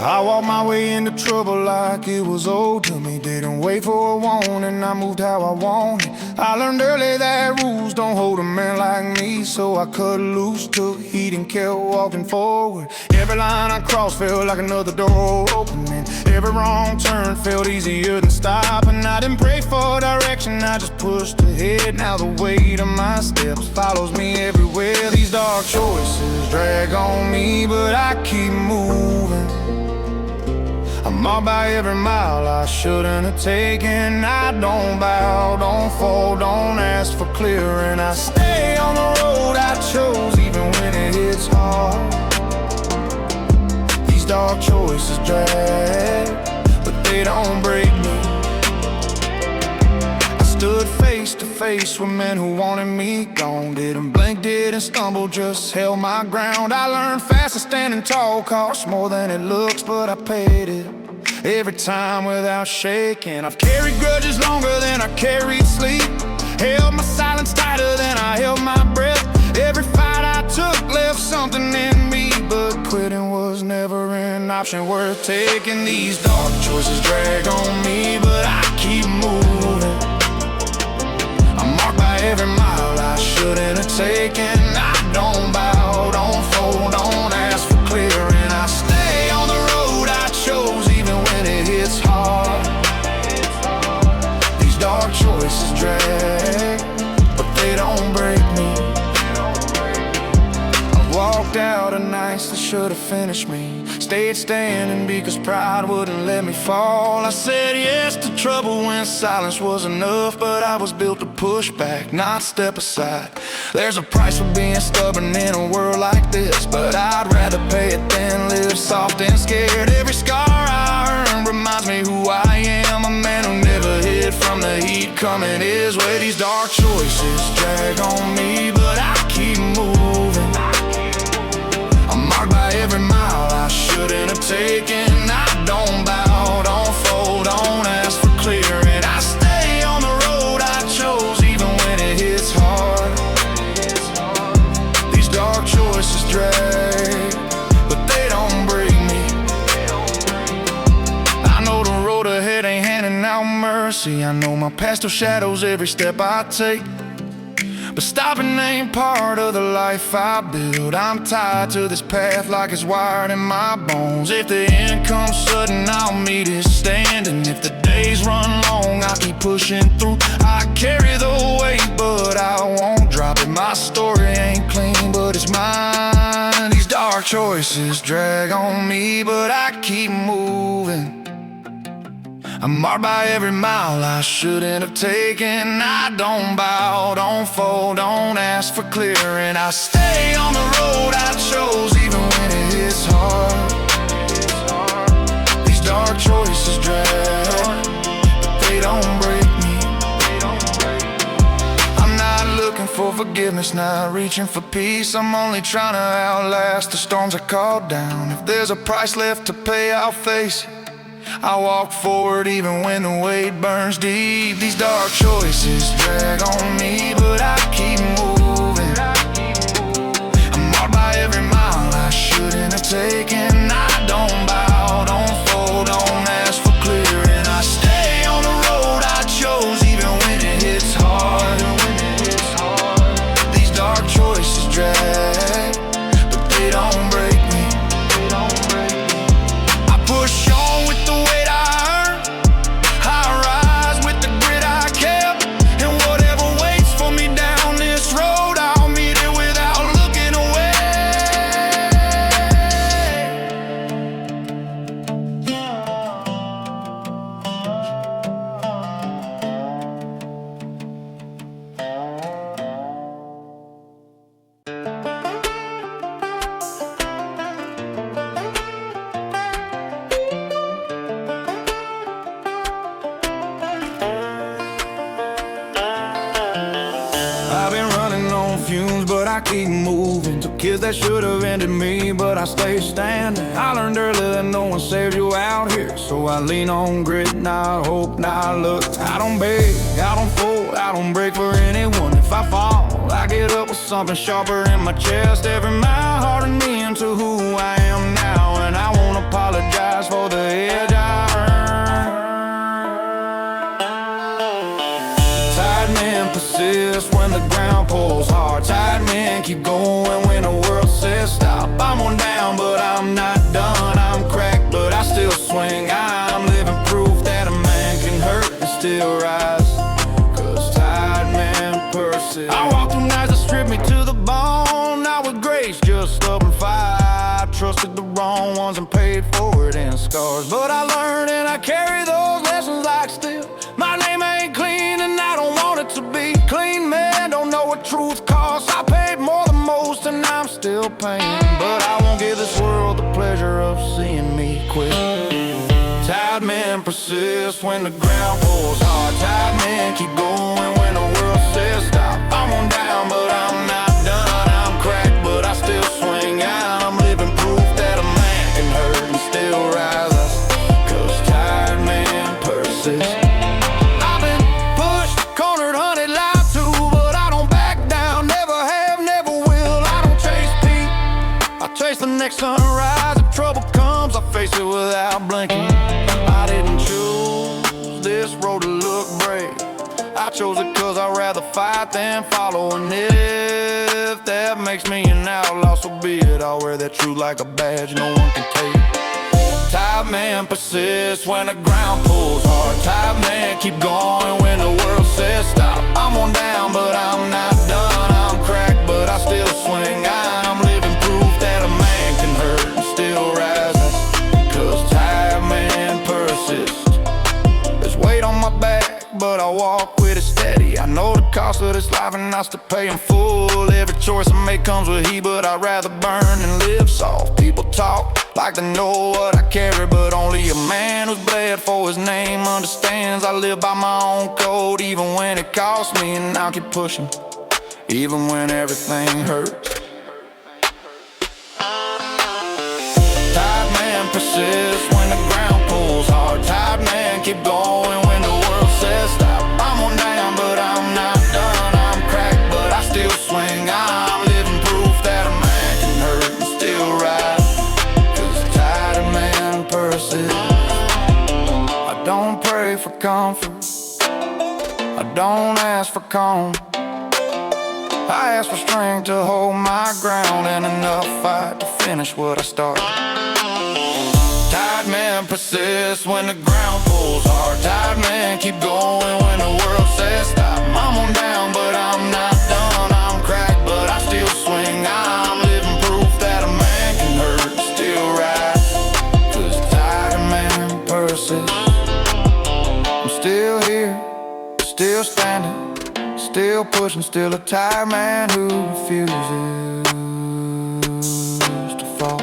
I walked my way into trouble like it was owed to me. Didn't wait for a warning, I moved how I wanted. I learned early that rules don't hold a man like me, so I cut loose, took heat and kept walking forward. Every line I crossed felt like another door opening. Every wrong turn felt easier than stopping. I didn't pray for direction, I just pushed ahead. Now the weight of my steps follows me everywhere. These dark choices drag on me, but I keep moving. I'm marked by every mile I shouldn't have taken. I don't bow, don't fall, don't ask for clearing. I stay on the road I chose even when it hits hard. These dark choices drag, but they don't break me. I stood face to face with men who wanted me gone. Didn't blink, didn't stumble, just held my ground. I learned fast that standing tall costs more than it looks, but I paid it every time without shaking. I've carried grudges longer than I carried sleep, held my silence tighter than I held my breath. Every fight I took left something in me, but quitting was never an option worth taking. These dark choices drag on me, but I keep moving. I'm marked by every mile I shouldn't have taken. I don't bow, don't fold, don't ask for clearing. I stay on the road I chose even when it hits hard. These dark choices drag, but they don't break me. I've walked out of nights that should have finished me, stayed standing because pride wouldn't let me fall. I said yes to trouble when silence was enough, but I was built to push back, not step aside. There's a price for being stubborn in a world like this, but I'd rather pay it than live soft and scared. Every scar I earned reminds me who I am, a man who never hid from the heat coming his way. These dark choices drag on me, but I keep moving. I'm marked by every mile I shouldn't have taken. I don't bow, don't fold, don't ask for clearing. I stay on the road I chose even when it hits hard. These dark choices drag, but they don't break me. I know the road ahead ain't handing out mercy. I know my past still shadows every step I take, but stopping ain't part of the life I build. I'm tied to this path like it's wired in my bones. If the end comes sudden, I'll meet it standing. If the days run long, I'll keep pushing through. I carry the weight, but I won't drop it. My story ain't clean, but it's mine. These dark choices drag on me, but I keep moving. I'm marked by every mile I shouldn't have taken. I don't bow, don't fold, don't ask for clearing. I stay on the road I chose even when it hits hard. These dark choices drag, but they don't break me. I'm not looking for forgiveness, not reaching for peace. I'm only trying to outlast the storms I called down. If there's a price left to pay, I'll face it. I walk forward even when the weight burns deep. These dark choices drag on me, but I keep moving. I'm marked by every mile I shouldn't have taken. I don't bow, don't fold, don't ask for clearing. I stay on the road I chose even when it hits hard. These dark choices drag, but they don't break me. I push on with the weight I earned, I rise with the grit I kept, and whatever waits for me down this road, I'll meet it without looking away. I've been running on fumes, but I keep moving. Took kids that should have ended me, but I stay standing. I learned early that no one saves you out here, so I lean on grit, not hope, not luck. I don't beg, I don't fold, I don't break for anyone. If I fall, I get up with something sharper in my chest. Every mile hardened me into who I am now, and I wanna apologize for the edge I earned. Tired men persist when the ground pulls hard. Tired men keep going when the world says stop. I'm on down, but I'm not done. I'm cracked, but I still swing. I'm living proof that a man can hurt and still rise. 'Cause tired men persist. I walk through nights that strip me to the bone. Not with grace, just stubborn fight. I trusted the wrong ones and paid for it in scars. But I learned and I carry those lessons like steel. My name ain't clean and I don't want it to be. Clean men don't know what truth costs. I paid more than most and I'm still paying. But I won't give this world the pleasure of seeing me quit. Tired men persist when the ground pulls hard. Tired men keep going when the world says stop. I'm on down, but I'm not done. I'm cracked, but I still swing. I'm living proof that a man can hurt and still rise. 'Cause tired men persist. I've been pushed, cornered, hunted, lied to, but I don't back down. Never have, never will. I don't chase peak, I chase the next sunrise. If trouble comes, I face it without blinking. I didn't choose this road to look brave. I chose it 'cause I'd rather fight than follow. And if that makes me an outlaw, so be it. I'll wear that truth like a badge no one can take. Tired man persists when the ground pulls hard. Tired man keep going when the world says stop. I'm on down, but I'm not done. I'm cracked, but I still swing. I'm living proof that a man can hurt and still rise. 'Cause tired man persist. There's weight on my back, but I walk with it steady. I know the cost of this life and I still pay in full. Every choice I make comes with heat, but I'd rather burn than live soft. People talk like they know what I carry, but only a man who's bled for his name understands. I live by my own code, even when it costs me, and I'll keep pushing, even when everything hurts. Tired man persists when the ground pulls hard. Tired man keep going when the world says stop. I'm on down, but I'm not done. I'm cracked, but I still swing. I'm living proof that a man can hurt and still rise. 'Cause tired man persists. I don't pray for comfort, I don't ask for calm. I ask for strength to hold my ground and enough fight to finish what I started. Tired man persists when the ground pulls hard. Tired man keep going when the world says stop. I'm on down, but I'm not done. I'm cracked, but I still swing. I'm living proof that a man can hurt and still rise. 'Cause tired man persists. I'm still here, still standing, still pushing, still a tired man who refuses to fall.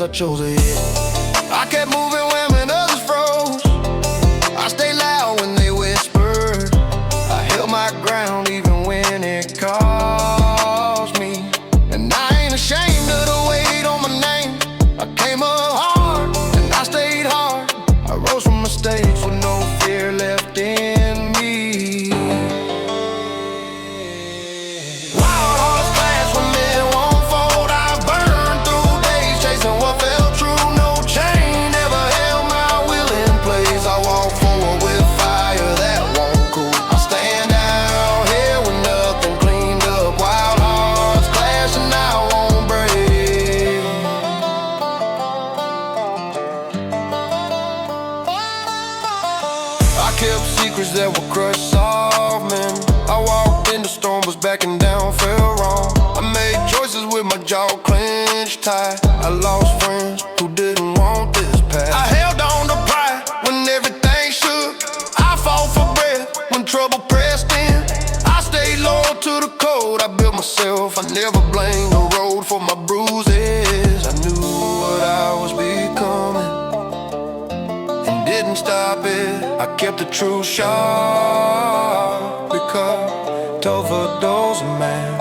I chose it. I kept moving when others froze. I stayed loud when they whispered. I held my ground even when it cost me. And I ain't ashamed of the weight on my name. I came up hard and I stayed hard. I rose from mistakes with no fear left in me. Wild horse clash when men won't fold. I burned through days chasing what felt true. No chain ever held my will in place. I walk forward with fire that won't cool. I stand out here with nothing cleaned up backing down felt wrong. I made choices with my jaw clenched tight. I lost friends who didn't want this path. I held on to pride when everything shook. I fought for breath when trouble pressed in. I stayed loyal to the code I built myself. I never blamed the road for my bruises. I knew what I was becoming and didn't stop it. I kept the truth sharp because tougher does a man.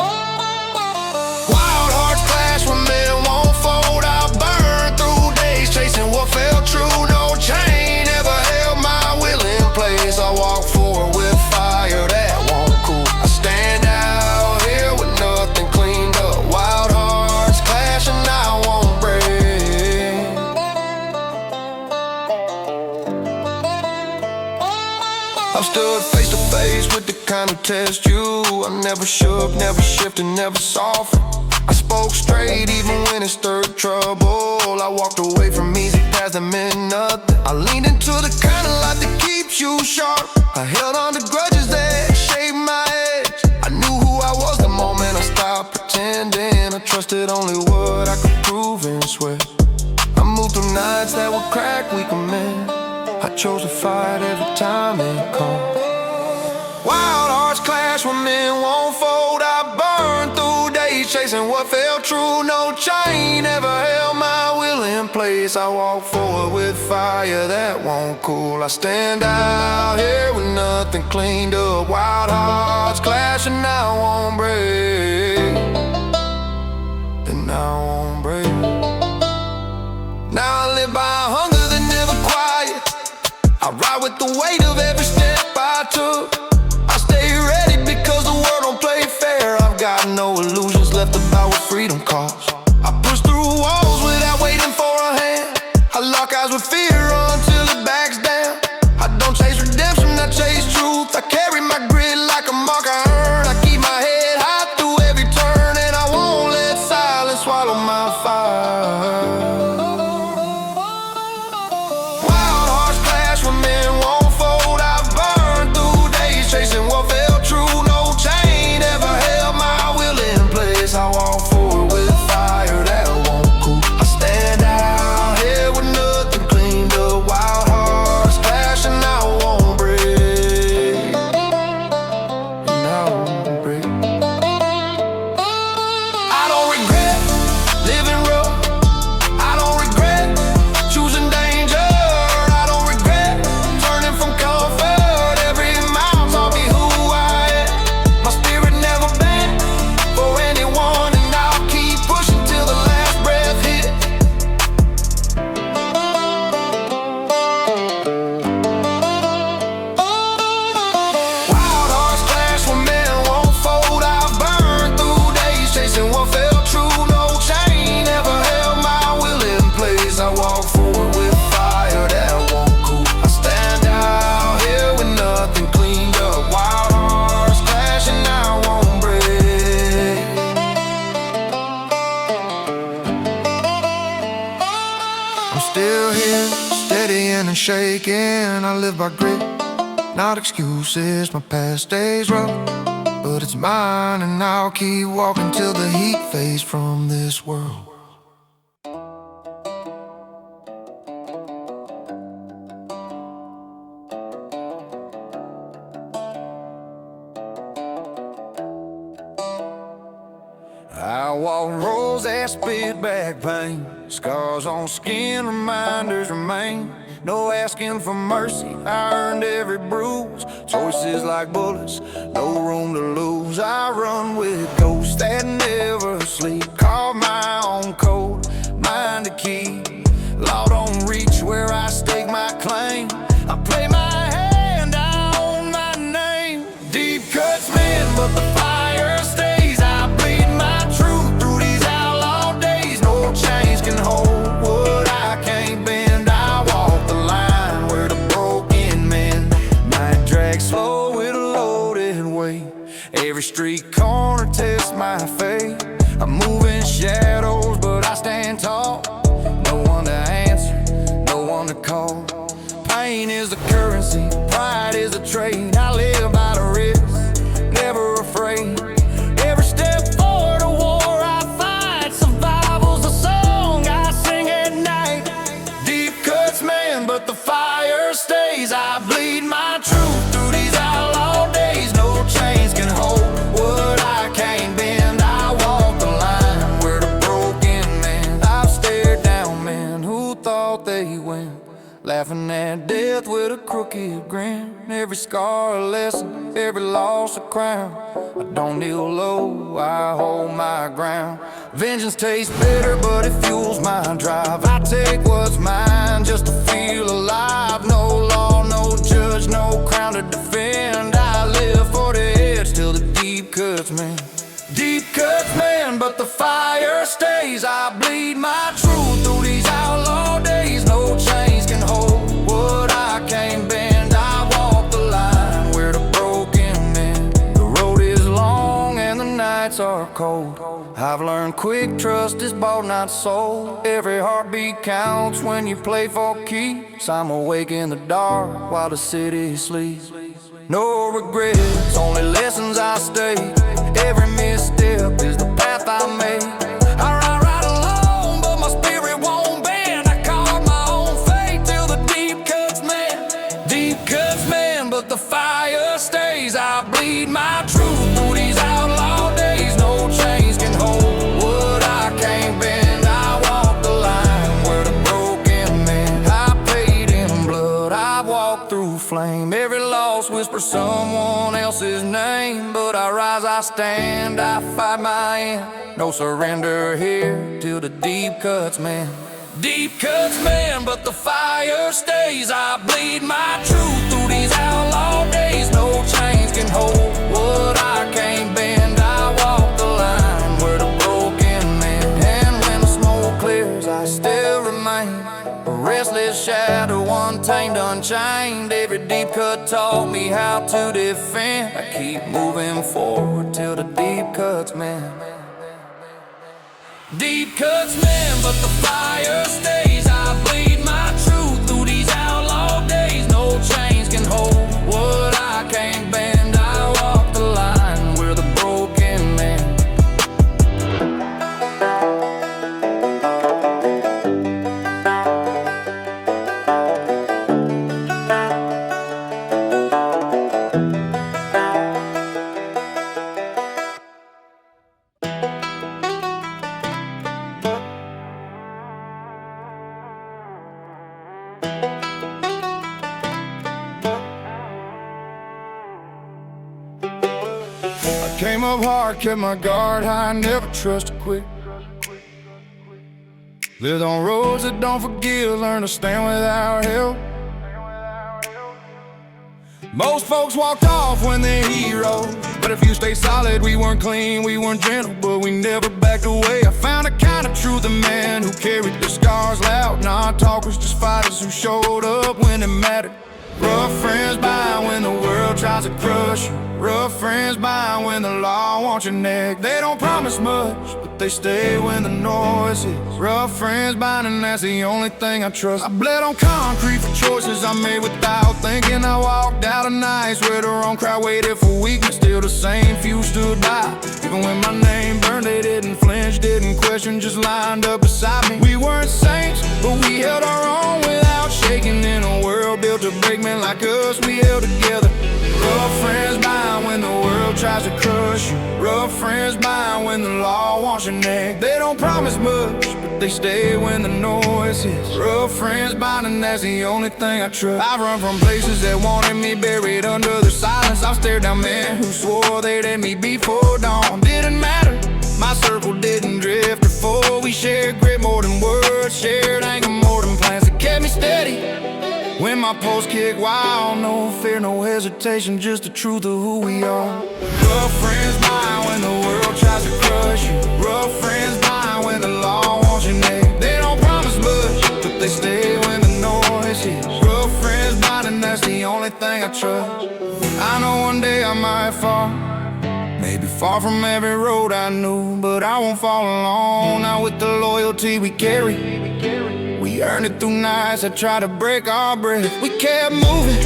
Wild hearts clash when men won't fold. I burned through days chasing what felt true. No chain ever held my will in place. I walk forward with fire that won't cool. I stand out here with nothing cleaned up. Wild hearts clash and I won't break. I've stood face to face with the kind of test you. I never shook, never shifted, never softened. I spoke straight even when it stirred trouble. I walked away from easy paths that meant nothing. I leaned into the kind of life that keeps you sharp. I held on to grudges that shaped my edge. I knew who I was the moment I stopped pretending. I trusted only what I could prove and swear. I moved through nights that were cracked, weak and men. I chose to fight every time it comes. Wild hearts clash when men won't fold. I burned through days chasing what felt true. No chain ever held my will in place. I walk forward with fire that won't cool. I stand out here with nothing cleaned up. Wild hearts clash and I won't break. And I won't break. Now I live by a hunger that never quiet. I ride with the weight of every step I took. I stay ready because the world don't play fair. I've got no illusions left about what freedom costs. I push through walls without waiting for a hand. I lock eyes with fear until it backs down. I don't chase redemption, I chase truth. I carry my grit like a mark I earn. I keep my head high through every turn, and I won't let silence swallow my fire. I walk forward with fire that won't cool. I stand out here with nothing cleaned up. Wild hearts clash and I won't break. And I won't break. I don't regret living rough. I don't regret choosing danger. I don't regret turning from comfort. Every mile taught me who I am. My spirit never bent for anyone. Shaking, I live by grit, not excuses. My past days rough, but it's mine, and I'll keep walking till the heat fades from this world. I walk roads that spit back pain. Scars on skin, reminders remain. No asking for mercy, I earned every bruise. Choices like bullets, no room to lose. I run with ghosts that never sleep. Carve my own code, mind to keep. Law don't reach where I stake my claim. I play my hand, I own my name. Deep cuts men, but the fire stays. I bleed my truth through these outlaw days. No chains can hold what I can't bend. I walk the line where the broken men might drag slow with a loaded weight. Every street corner tests my faith. I'm moving shadows, but I stand tall. No one to answer, no one to call. Pain is the currency, pride is the trade. I live by the risk, never afraid. crooked grin. Every scar a lesson, every loss a crown. I don't kneel low, I hold my ground. Vengeance tastes bitter, but it fuels my drive. I take what's mine just to feel alive. No law, no judge, no crown to defend. I live for the edge till the deep cuts, man. Deep cuts, man, but the fire stays. I bleed my truth through these outlaw days. No chains can hold what I can't bend. I walk the line where the broken men. The road is long and the nights are cold. I've learned quick trust is bought, not sold. Every heartbeat counts when you play for keeps. I'm awake in the dark while the city sleeps. No regrets, only lessons I stake. Every misstep is the path I make. I ride right along, but my spirit won't bend. I carve my own fate till the deep cuts, man. Deep cuts, man, but the fire stays. I bleed my truth through these outlaw days. No chains can hold what I can't bend. I walk the line where the broken man. I paid in blood, I walked through flame. Every loss whispers someone else's name, but I rise, I stand, I fight my end. No surrender here till the deep cuts, man. Deep cuts, man, but the fire stays. I bleed my truth through these outlaw days. No chains can hold what I can't bend. I walk the line where the broken man. And when the smoke clears, I still remain a restless shadow, untamed, unchained. Every deep cut taught me how to defend. I keep moving forward till the deep cuts, man. Deep cuts, man, but the fire stays. I bleed my truth through these outlaw days. No chains can hold what I can't bend. I walk the line where the broken man. Came up hard, kept my guard high, never trust to quit. Lived on roads that don't forgive, learn to stand without help. Most folks walked off when they're heroes, but if you stay solid, we weren't clean, we weren't gentle, but we never backed away. I found a kind of truth in man who carried the scars loud. Non-talkers, just fighters who showed up when it mattered. Rough friends by when the world tries to crush you. Rough friends by when the law wants your neck. They don't promise much, but they stay when the noise hits. Rough friends by, and that's the only thing I trust. I bled on concrete for choices I made without thinking. I walked out of nights where the wrong crowd waited for weakness. Still the same few stood by. Even when my name burned, they didn't flinch, didn't question, just lined up beside me. We weren't saints, but we held our own without shaking. In a world built to break men like us, we held together. Rough friends by when the world tries to crush you. Rough friends by when the law wants your neck. They don't promise much, but they stay when the noise hits. Rough friends by, and that's the only thing I trust. I've run from places that wanted me buried under the silence. I've stared down men who swore they'd end me before dawn. Didn't matter, my circle didn't drift or fall. We shared grit more than words, shared anger more than plans that kept me steady. When my pulse kick wild, no fear, no hesitation, just the truth of who we are. Rough friends by when the world tries to crush you. Rough friends by when the law wants your neck. They don't promise much, but they stay when the noise hits. Rough friends by, and that's the only thing I trust. I know one day I might fall, maybe far from every road I knew, but I won't fall alone, not with the loyalty we carry. We earned it through nights that tried to break our breath. We kept moving,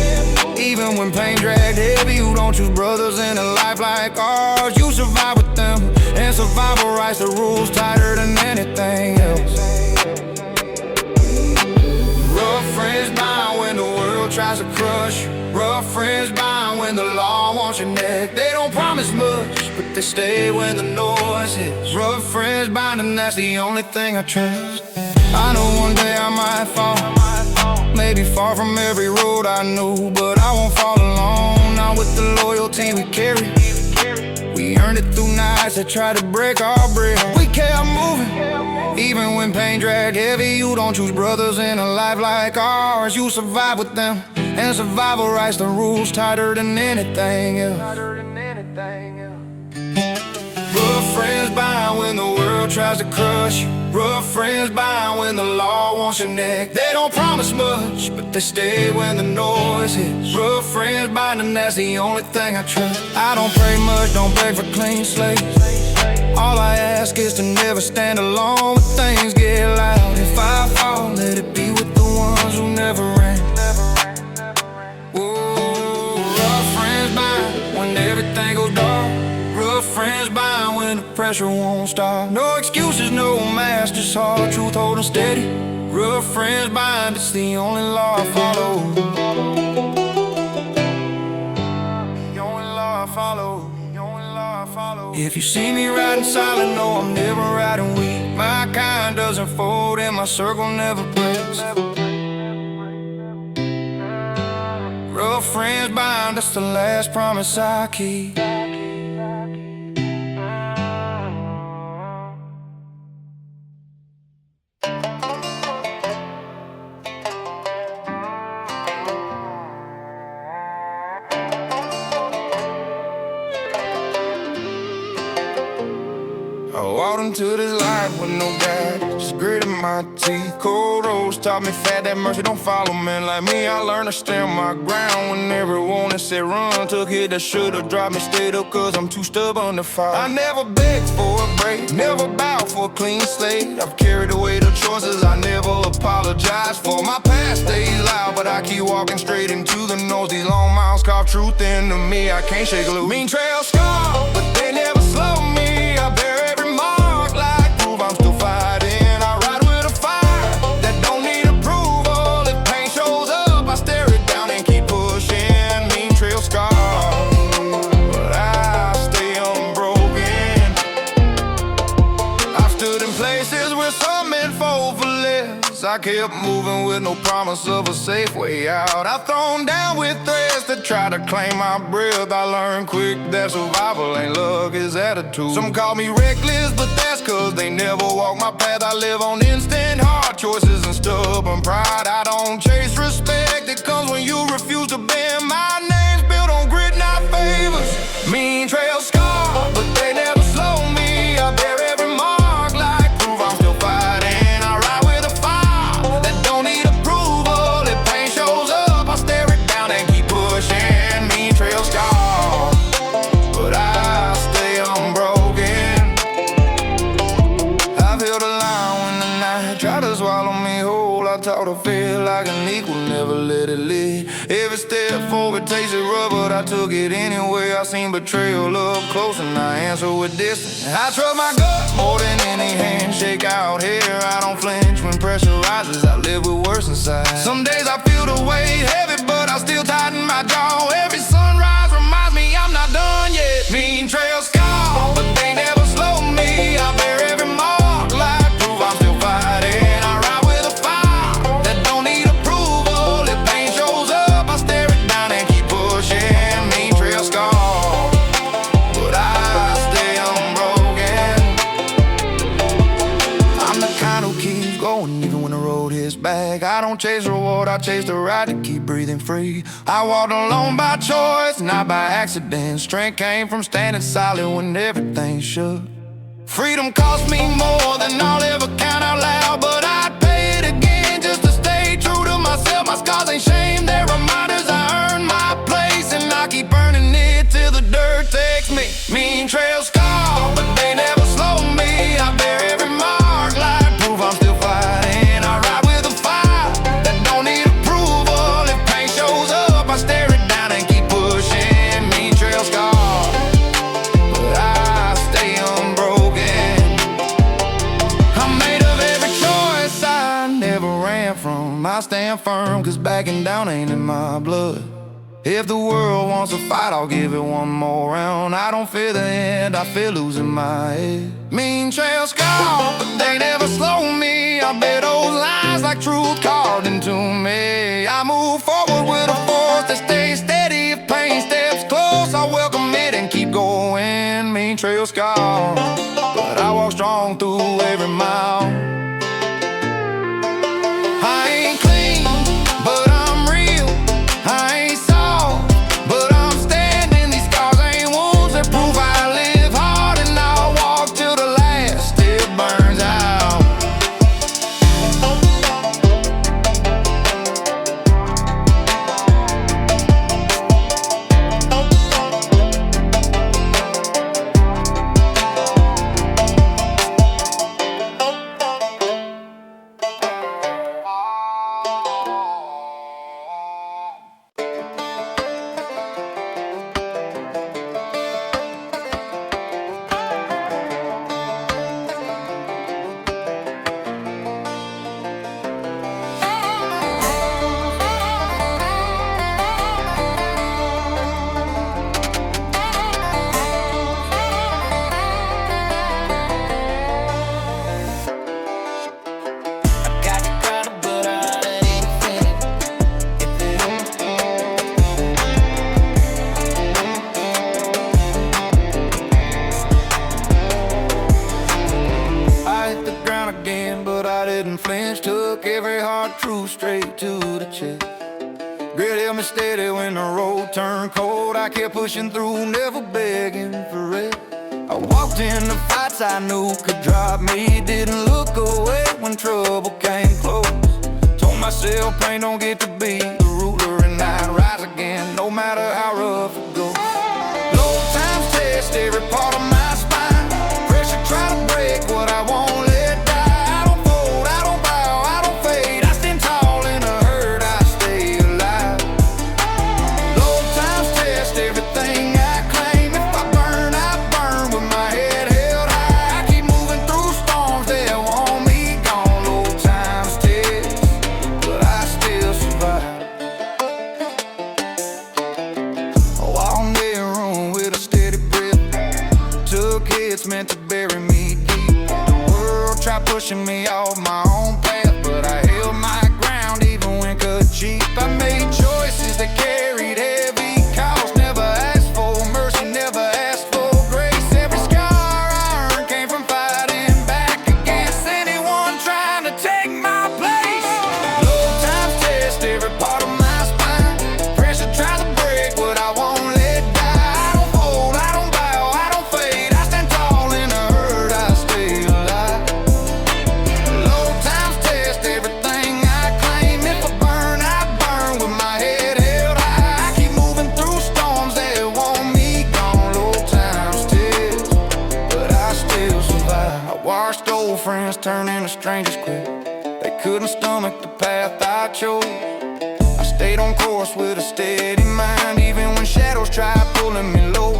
even when pain dragged heavy. You don't choose brothers in a life like ours. You survive with them, and survival rights the rules tighter than anything else. Rough friends by when the world tries to crush you. Rough friends by when the law wants your neck. They don't promise much, but they stay when the noise hits. Rough friends by, and that's the only thing I trust. I know one day I might fall, Maybe far from every road I knew, but I won't fall alone. Not with the loyalty we carry. We earned it through nights that tried to break our bread. We kept moving, even when pain dragged heavy. You don't choose brothers in a life like ours. You survive with them, and survival writes the rules tighter than anything else. Rough friends bind when the world tries to crush you. Rough friends bind when the law wants your neck. They don't promise much, but they stay when the noise hits. Rough friends bind, and that's the only thing I trust. I don't pray much, don't beg for clean slates. All I ask is to never stand alone when things get loud. If I fall, let it be with the ones who never ran. Whoa, rough friends bind when everything goes dark. Rough friends bind when the pressure won't stop. No excuses, no mask, just hard truth holding steady. Rough friends bind, it's the only law I follow. The only law I follow. The only law I follow. If you see me riding silent, no, I'm never riding weak. My kind doesn't fold and my circle never breaks. Rough friends bind, that's the last promise I keep. I walked into this life with no guide, just gritting my teeth. Cold roads taught me fat that mercy don't follow men like me. I learned to stand my ground when everyone that said run. Took hit that should've dropped me, stayed up cause I'm too stubborn to fight. I never begged for a break, never bowed for a clean slate. I've carried away the choices I never apologize for. My past stays loud, but I keep walking straight into the nose. These long miles carve truth into me, I can't shake loose. Mean trail scarred, but they never slow me. I bear every mark like proof I'm still fighting. I ride with a fire that don't need approval. If pain shows up, I stare it down and keep pushing. Mean trail scarred, but I stay unbroken. I've stood in places where some men fall for less. I kept moving with no promise of a safe way out. I've thrown down with threats that try to claim my breath. I learned quick that survival ain't luck, it's attitude. Some call me reckless, but that's cause they never walk my path. I live on instant hard choices and stubborn pride. I don't chase respect, it comes when you refuse to bend. My name's built on grit, not favors. Mean trail scarred, but they never slow me. I bear every mark like proof I'm still fighting. I ride with a fire that don't need approval. If pain shows up, I stare it down and keep pushing. Mean trail scarred, but I stay unbroken. I've held a line when the night tried to swallow me whole. I taught to feel like an equal, never let it lead. Every step forward tasted rough, but I took it anyway. I seen betrayal up close and I answer with distance. I trust my gut more than any handshake out here. I don't flinch when pressure rises, I live with worse inside. Some days I feel the weight heavy, but I still tighten my jaw. Every sunrise reminds me I'm not done yet. Mean trail scarred, but they never slow me. I bear every mark like proof I'm still fighting. I ride with a fire that don't need approval. If pain shows up, I stare it down and keep pushing. Mean trail scarred, but I stay unbroken. I'm the kind who keeps going even when the road hits back. I don't chase reward, I chase the ride to keep breathing free. I walked alone by choice, not by accident. Strength came from standing solid when everything shook. Freedom cost me more than I'll ever count out loud, but I'd pay it again just to stay true to myself. My scars ain't shame, they're reminders I earned my place, and I keep earning it till the dirt takes me. Mean trail scarred, but they never slow me. I bear every mark like proof I'm still fighting. I ride with a fire that don't need approval. If pain shows up, I stare it down and keep pushing. Mean trail scarred, but I stay unbroken. I'm made of every choice I never ran from. I stand firm, cause backing down ain't in my blood. If the world wants a fight, I'll give it one more round. I don't fear the end, I fear losing my head. Mean trails gone, but they never slow me. I bear those lines like truth carved into me. I move forward with a force that stays steady. If pain steps close, I welcome it and keep going. Mean trails gone, but I walk strong through every mile. I ain't clean, but I'm real. I ain't soft, but I'm standing. These scars ain't wounds that prove I live hard, and I'll walk till the last it burns out. Took every hard truth straight to the chest. Grit held me steady when the road turned cold. I kept pushing through, never begging for rest. I walked into fights I knew could drop me. Didn't look away when trouble came close. Told myself pain don't get to be the ruler, and I'd rise again no matter how rough it goes. Low times test every part of my spine. Pressure try to break what I won't let. Meant to bury me deep. The world tried pushing me off my own path, but I held my ground even when cut cheap. I made choices that carried heavy cost. Never asked for mercy, never asked for grace. Every scar I earned came from fighting back against anyone trying to take my place. Low times test every part of my spine. Pressure tries to break what I won't let die. I don't fold, I don't bow, I don't fade. I stand tall. Friends turn into strangers quick. They couldn't stomach the path I chose. I stayed on course with a steady mind, even when shadows tried pulling me low.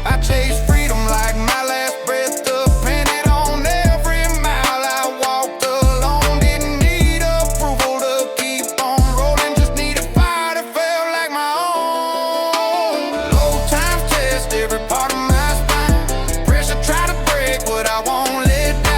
I chased freedom like my last breath, depended on every mile I walked alone. Didn't need approval to keep on rolling, just needed fire that felt like my own. Low times test every part of my spine. Pressure try to break what I won't let die.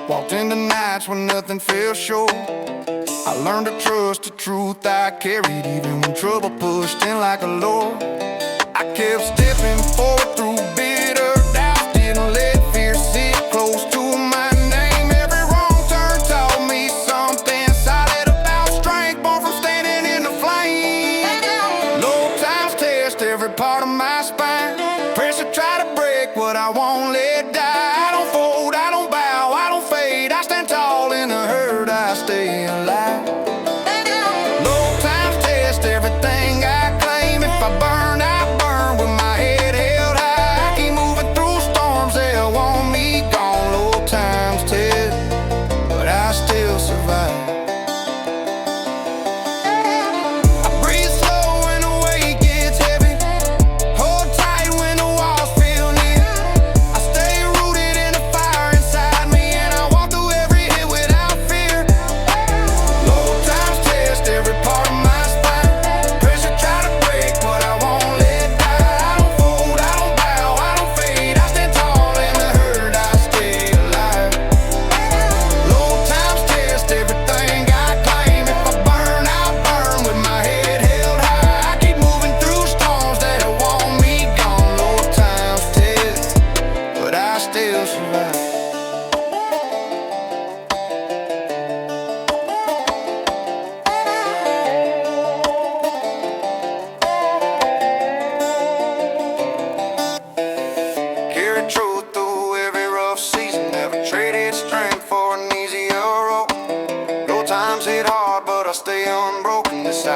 Walked into nights when nothing felt sure. I learned to trust the truth I carried, even when trouble pushed in like a lure. I kept stepping forward through bitter doubt, didn't let fear sit close to my name. Every wrong turn taught me something solid about strength, born from standing in the flame. Low times test every part of my spine. Pressure try to break what I won't let die. I don't fold, I don't bow, I don't fade. I stand tall in the hurt, I stay alive. Low times test everything I claim. If I burn, I burn with my head held high. I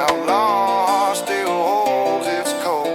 outlaw still holds its cold.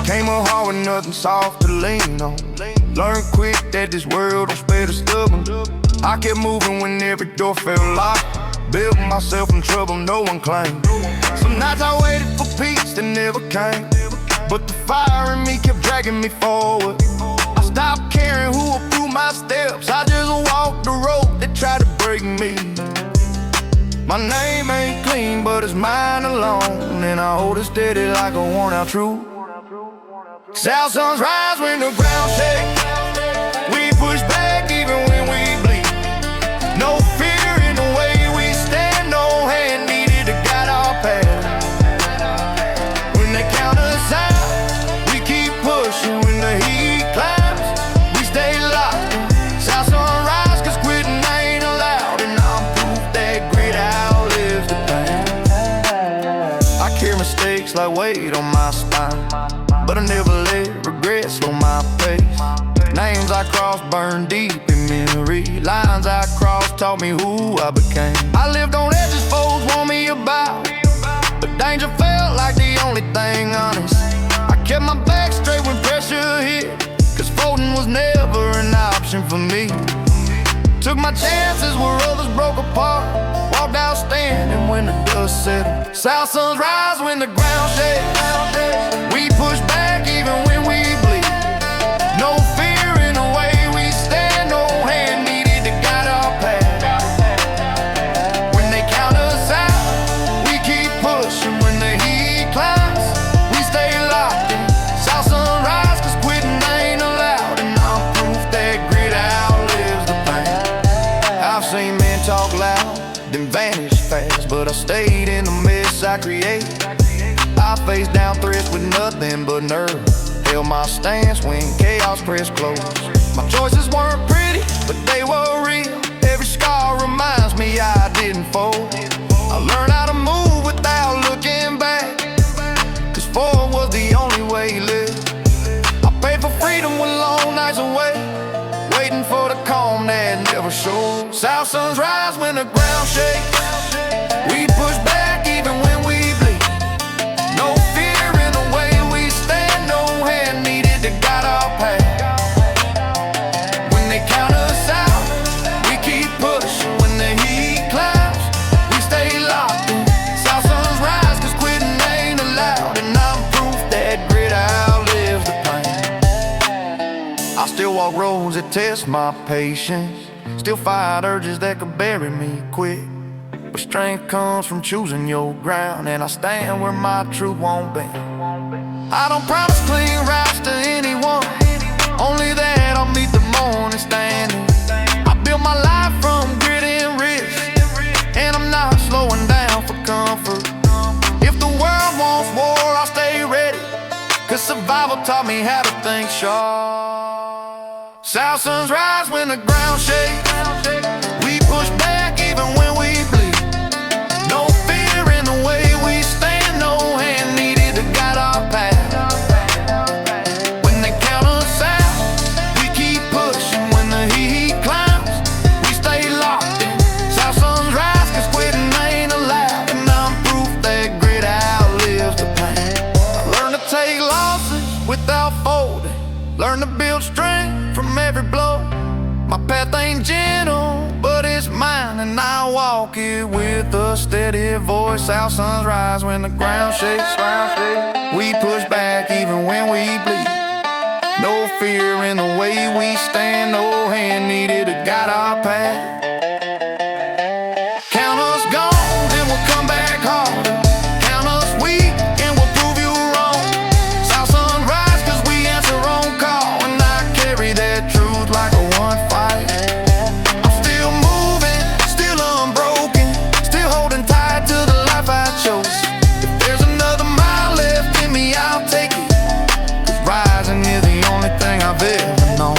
Came up hard with nothing soft to lean on. Learned quick that this world don't spare the stubborn. I kept moving when every door felt locked. Built myself in trouble no one claimed. Some nights I waited for peace that never came, but the fire in me kept dragging me forward. I stopped caring who approved my steps. I just walked the road that tried to break me. My name ain't clean, but it's mine alone, and I hold it steady like a worn out truth. South suns rise when the ground shakes. We push back even when we bleed. No fear in the way we stand. No hand needed to guide our path. When they count us out, we keep pushing. When the heat climbs, we stay locked in. South sun rise, cause quitting ain't allowed, and I'm proof that grit outlives the pain. I carry mistakes like weight on my spine, but I never let regret slow my pace. Names I crossed burned deep in memory. Lines I crossed taught me who I became. I lived on edges foes warned me about, but danger felt like the only thing honest. I kept my back straight when pressure hit, cause folding was never an option for me. Took my chances where others broke apart. Walked out standing when the dust settled. South suns rise when the ground shakes. We push back even when we bleed. No fear in the way we stand. No hand needed to guide our path. When they count us out, we keep pushing. When the heat climbs, we stay locked in. South sun rise, cause quitting ain't allowed, and I'm proof that grit outlives the pain. I've seen men talk loud, then vanish fast, but I stayed in the mess I create. I faced down threats with nothing but nerve. Held my stance when chaos pressed close. My choices weren't pretty, but they were real. Every scar reminds me I didn't fold. I learned how to move without looking back, cause forward was the only way to live. I paid for freedom with long nights away, waiting for the calm that never shows. South suns rise when the ground shakes. We push back even when we bleed. No fear in the way we stand. No hand needed to guide our path. When they count us out, we keep pushing. When the heat climbs, we stay locked in. South suns rise, cause quitting ain't allowed, and I'm proof that grit outlives the pain. I still walk roads that test my patience, still fight urges that could bury me quick. But strength comes from choosing your ground, and I stand where my truth won't bend. I don't promise clean rights to anyone, only that I'll meet the morning standing. I built my life from grit and risk, and I'm not slowing down for comfort. If the world wants war, I'll stay ready, cause survival taught me how to think sharp. South suns rise when the ground shakes. We push back even when we bleed. No fear in the way we stand. No hand needed to guide our path. When they count us out, we keep pushing. When the heat climbs, we stay locked in. South suns rise, cause quitting ain't allowed, and I'm proof that grit outlives the pain. I learned to take losses without folding, learn to build strength from every blow. My path ain't gentle, but it's mine, and I walk it with a steady voice. South suns rise when the ground shakes. We push back even when we bleed. No fear in the way we stand. No hand needed to guide our path. Count us gone, then we'll come back harder. Count us weak, and we'll prove you wrong. South sun rise, cause we answer on everything I've ever known.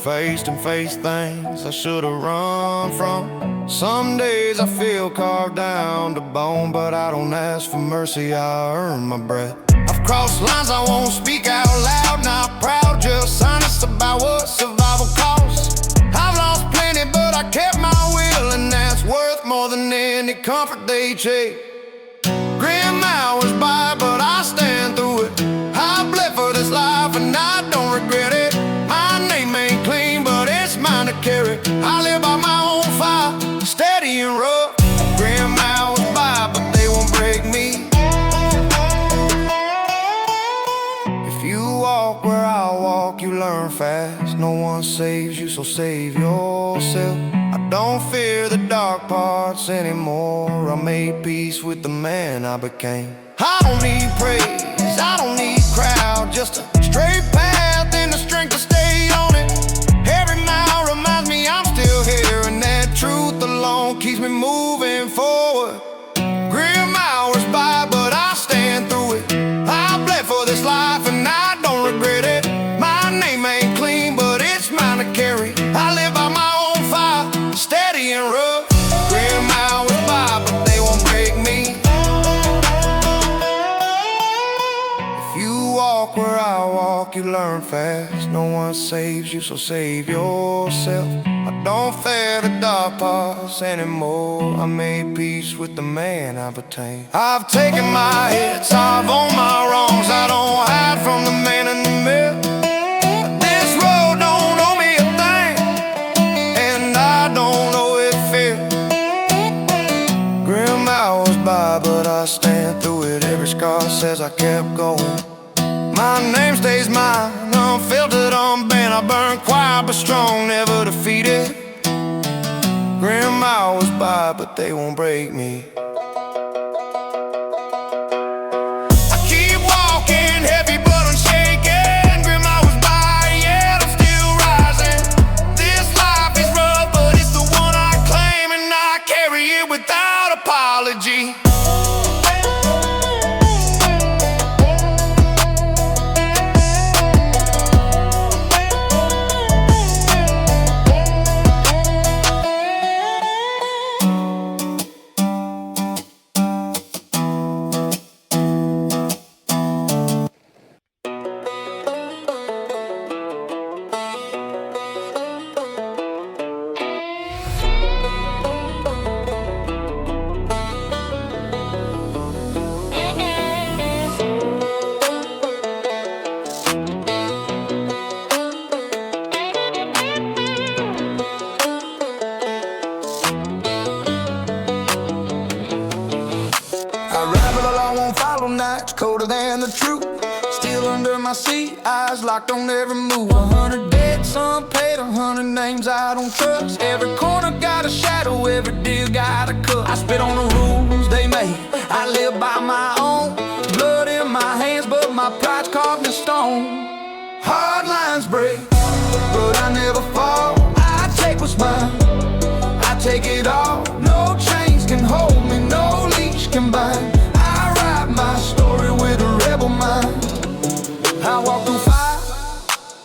Faced and faced things I should've run from. Some days I feel carved down to bone, but I don't ask for mercy, I earn my breath. I've crossed lines I won't speak out loud, not proud, just honest about what survival costs. I've lost plenty, but I kept my will, and that's worth more than any comfort they chase. Grim hours by, but I stand through it. I bled for this life and I don't regret it. My name ain't clean, but it's mine to carry. I live by my own fire, steady and rough. Grim hours by, but they won't break me. If you walk where I walk, you learn fast. No one saves you, so save yourself. I don't fear the dark parts anymore. I made peace with the man I became. I don't need praise, I don't need crowd, just a straight path and the strength to stay on it. Every mile reminds me I'm still here, and that truth alone keeps me moving forward. Grim hours by, but I stand through it. I bled for this life and I don't regret it. My name ain't clean, but it's mine to carry. I live by my own fire, steady and rough. Grim hours by, but they won't break me. If you walk where I walk, you learn fast. No one saves you, so save yourself. I don't fear the dark parts anymore. I made peace with the man I've attained. I've taken my hits, I've owned my wrongs. I don't hide from the man in the mirror. This road don't owe me a thing, and I don't know it fear. Grim hours by, but I stand through it. Every scar says I kept going. My name stays mine, unfiltered, unbent. I burn quiet but strong, never defeated. Grim hours by, but they won't break me. I keep walking, heavy but unshaken. Grim hours by, yet I'm still rising. This life is rough, but it's the one I claim, and I carry it without apology. much colder than the truth. Still under my seat, eyes locked on every move. 100 dead, some paid, 100 names I don't trust. Every corner got a shadow, every deal got a cut. I spit on the rules they made, I live by my own. Blood in my hands, but my pride's carved in stone. Hard lines break, but I never fall. I take what's mine, I take it all. No chains can hold me, no leash can bind. I write my story with a rebel mind. I walk through fire,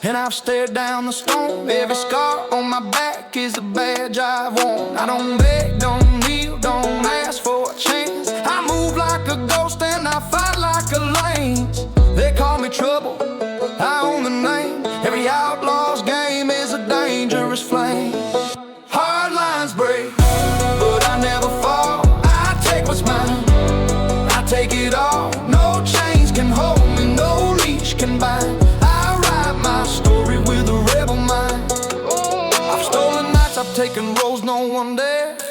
and I've stared down the storm. Every scar on my back is a badge I've worn. I don't beg, don't kneel, don't ask for a chance. I move like a ghost and I fight like a lance. They call me trouble, I own the name. Every outlaw's game is a dangerous flame. Hard lines break, but I never fall. I take what's mine, I take it all. No chains can hold me, no leash can bind. I write my story with a rebel mind. I've stolen nights, I've taken roads no one dared.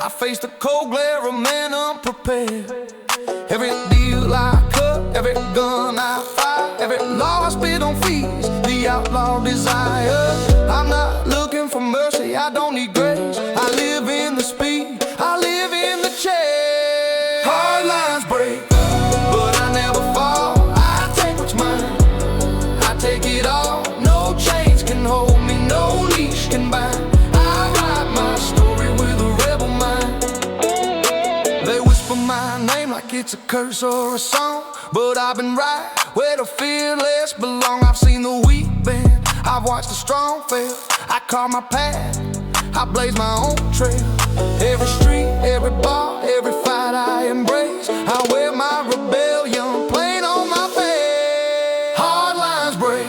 I faced the cold glare of man unprepared. Every deal I cut, every gun I fire, every law I spit on fees, the outlaw desire. I'm not looking for mercy, I don't need grace. I live in the speed, I live in the chase. Hard lines break, but I never fall. I take what's mine, I take it all. No chains can hold me, no leash can bind. I write my story with a rebel mind. They whisper my name like it's a curse or a song, but I've been right where the fearless belong. I've seen the weak bend, I've watched the strong fail. I carve my path, I blaze my own trail. Every street, every bar, every fight I embrace. I wear my rebellion plain on my face. Hard lines break,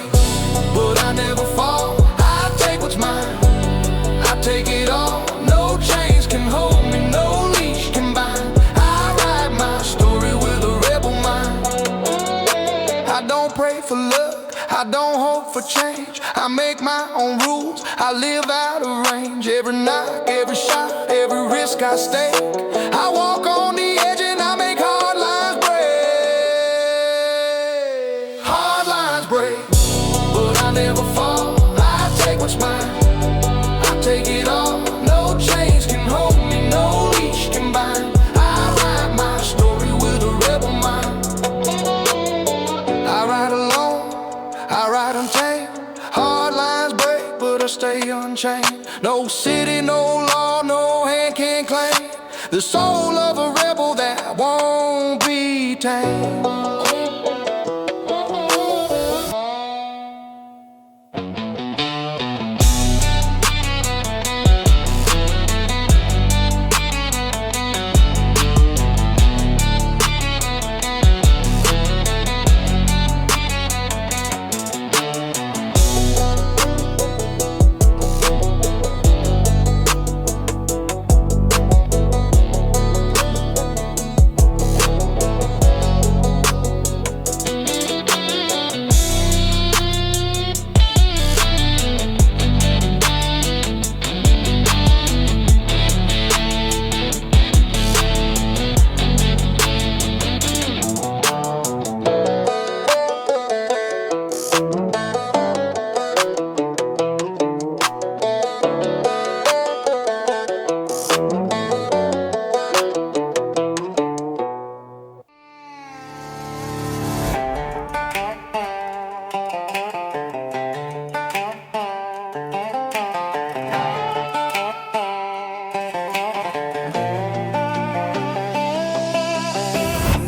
but I never fall. I take what's mine, I take it all. No chains can hold me, no leash can bind. I write my story with a rebel mind. I don't pray for luck, I don't hope for change. I make my own rules, I live out of range. Every knock, every shot, every risk I stake. I walk on the edge and I make hard lines break. Hard lines break, but I never fall. I take what's mine, I take it all. No chains can hold me, no leash can bind. I write my story with a rebel mind. I ride alone, I ride untamed. Hard lines break, but I stay unchained. No city, no law, no hand can claim the soul of a rebel that won't be tamed.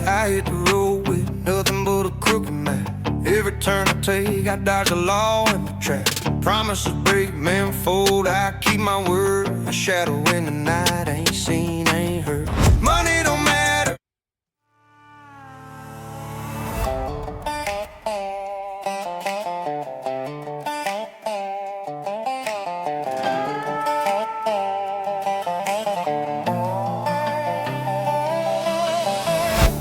I hit the road with nothing but a crooked map. Every turn I take, I dodge the law and the trap. Promises break, men fold, I keep my word. A shadow in the night, ain't seen, ain't heard. Money don't matter.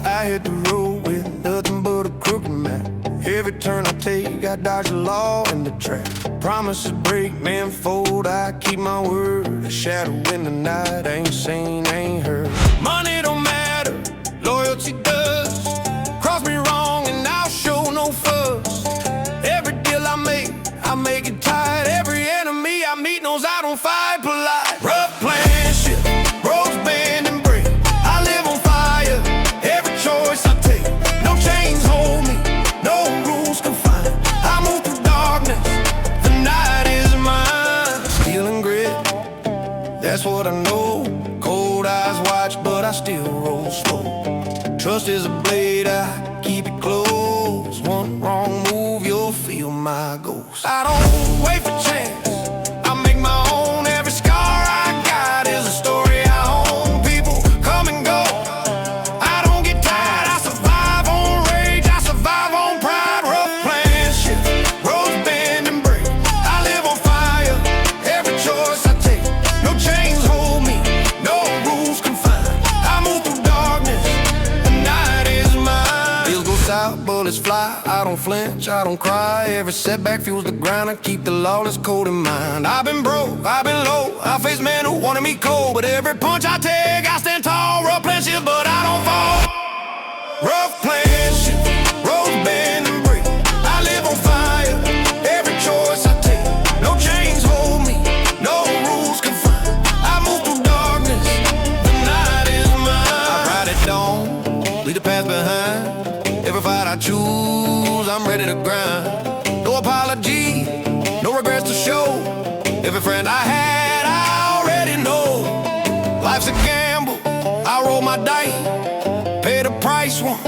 I hit the road with nothing but a crooked map. Every turn I take, I dodge the law and the trap. Promises break, men fold, I keep my word. A shadow in the night, ain't seen, ain't heard. Money don't matter, loyalty does. Cross me right. tight. Every enemy I meet knows I don't fight polite. Rough playing shit, roads bend and break. I live on fire, every choice I take. No chains hold me, no rules confine. I move through darkness, the night is mine. Steel and grit, that's what I know. Cold eyes watch, but I still roll slow. Trust is a blade, I keep it close. One wrong move, you'll feel my ghost. I don't wait for chance, I make my own. Every scar I got is a story I own. People come and go, I don't get tired. I survive on rage, I survive on pride. Rough playing shit, roads bend and break. I live on fire, every choice I take. No chains hold me, no rules confine. I move through darkness, the night is mine. Bills go south, bullets fly. I don't flinch, I don't cry. Every setback fuels the grind. I keep the lawless code in mind. I've been broke, I've been low. I face men who wanted me cold, but every punch I take, I stand tall. Rough playing shit, but I don't fall. Rough playing shit, roads bend and break. I live on fire, every choice I take. No chains hold me, no rules confine. I move through darkness, the night is mine. I ride at dawn, leave the past behind. Every fight I choose, I'm ready to grind. No apology, no regrets to show. Every friend I had, I already know. Life's a gamble, I roll my dice. Pay the price once,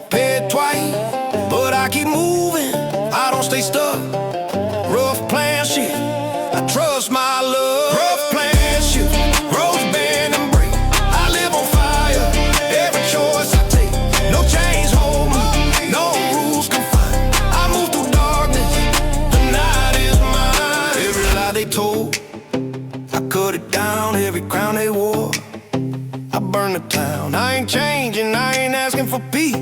pay it twice. But I keep moving, I don't stay stuck. Rough playing shit, I trust my love. Rough playing shit, roads bend and break. I live on fire, every choice I take. No chains hold me, no rules confine. I move through darkness, the night is mine. Every lie they told, I cut it down. Every crown they wore, I burn the town. I ain't changing, I ain't asking for peace.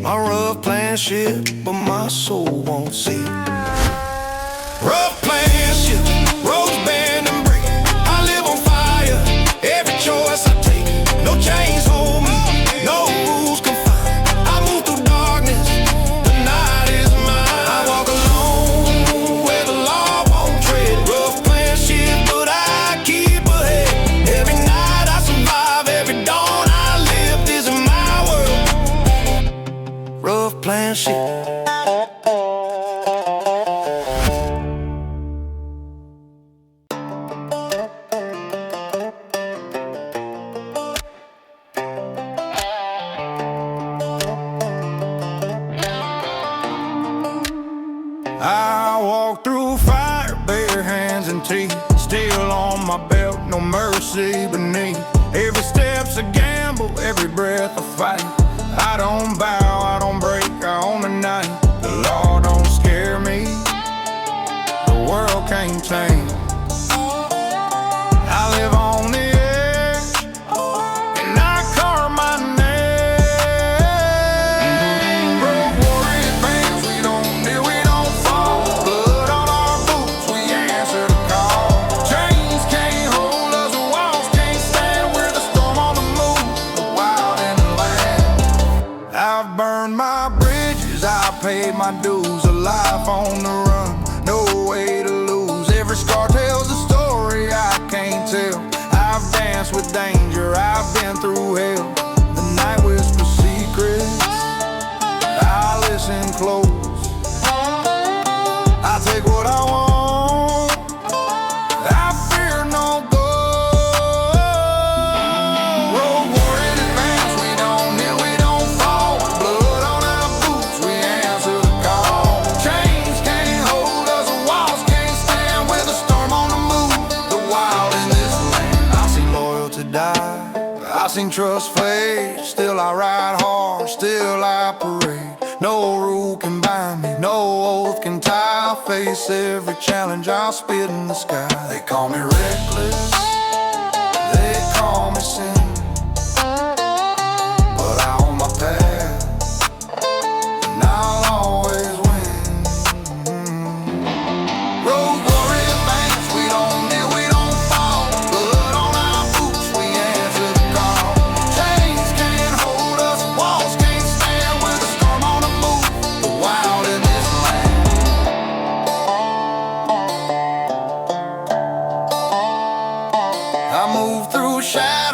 My rough playing shit, but my soul won't see. Rough playing shit, roads bend and break. I live on fire, every choice I take. No chains hold me, no rules confine. I move through darkness, the night is mine. I walk alone where the law won't tread. Rough playing shit, but I keep ahead. Every night I survive, every dawn I live. This is my world. Rough playing shit. I walk through fire, bare hands and teeth. Steel on my belt, no mercy beneath. Every step's a gamble, every breath a fight. I don't bow, I don't break, I own the night. The law don't scare me, the world can't tame. I live on the edge, and I carve my name. Road warrior advance, we don't kneel, we don't fall. Blood on our boots, we answer the call. Chains can't hold us, walls can't stand. We're the storm on the move, the wild in the land. I've burned my bridges, I paid my dues. A life on the run, no way to lose. Every scar tells a story I can't tell. I've danced with danger, I've been through hell. The night whispers secrets, I listen close. I take what I want, I fear no ghost. Road warrior advance, we don't kneel, we don't fall. Blood on our boots, we answer the call. Chains can't hold us, walls can't stand. With a storm on the move, the wild in this land. I've seen loyalty die, I've seen trust fade. Still I ride hard, still I parade. No rule can bind me, no oath can tie. I'll face every challenge, I'll spit in the sky. They call me reckless, they call me sin, but I own my path, and I'll always win. Road warrior advance, we don't kneel, we don't fall. Blood on our boots, we answer the call. Chains can't hold us, walls can't stand. With a storm on the move, the wild in this land.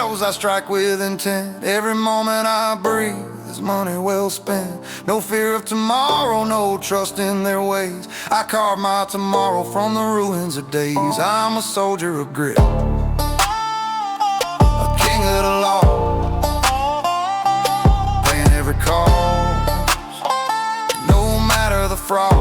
shadows I strike with intent. Every moment I breathe is money well spent. No fear of tomorrow, no trust in their ways. I carve my tomorrow from the ruins of days. I'm a soldier of grit, a king of the law, playing every cause, no matter the fraud.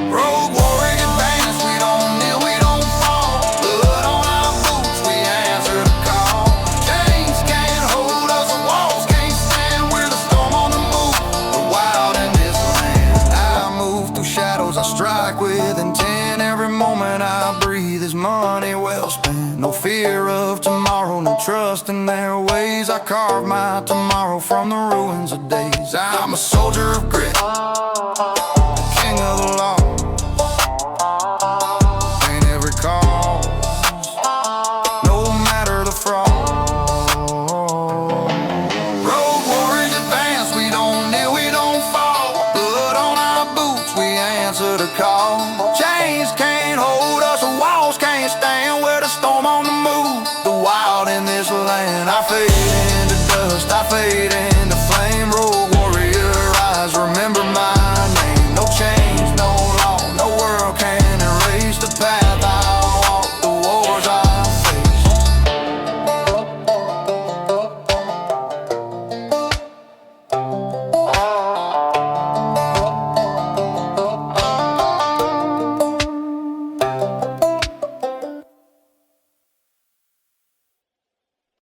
Rogue warrior bandits, we don't kneel, we don't fall. Blood on our boots, we answer the call. Chains can't hold us, walls can't stand. We're the storm on the move, we're wild in this land. I move through shadows, I strike with intent. Every moment I breathe is money well spent. No fear of tomorrow, no trust in their ways. I carve my tomorrow from the ruins of days. I'm a soldier of grit,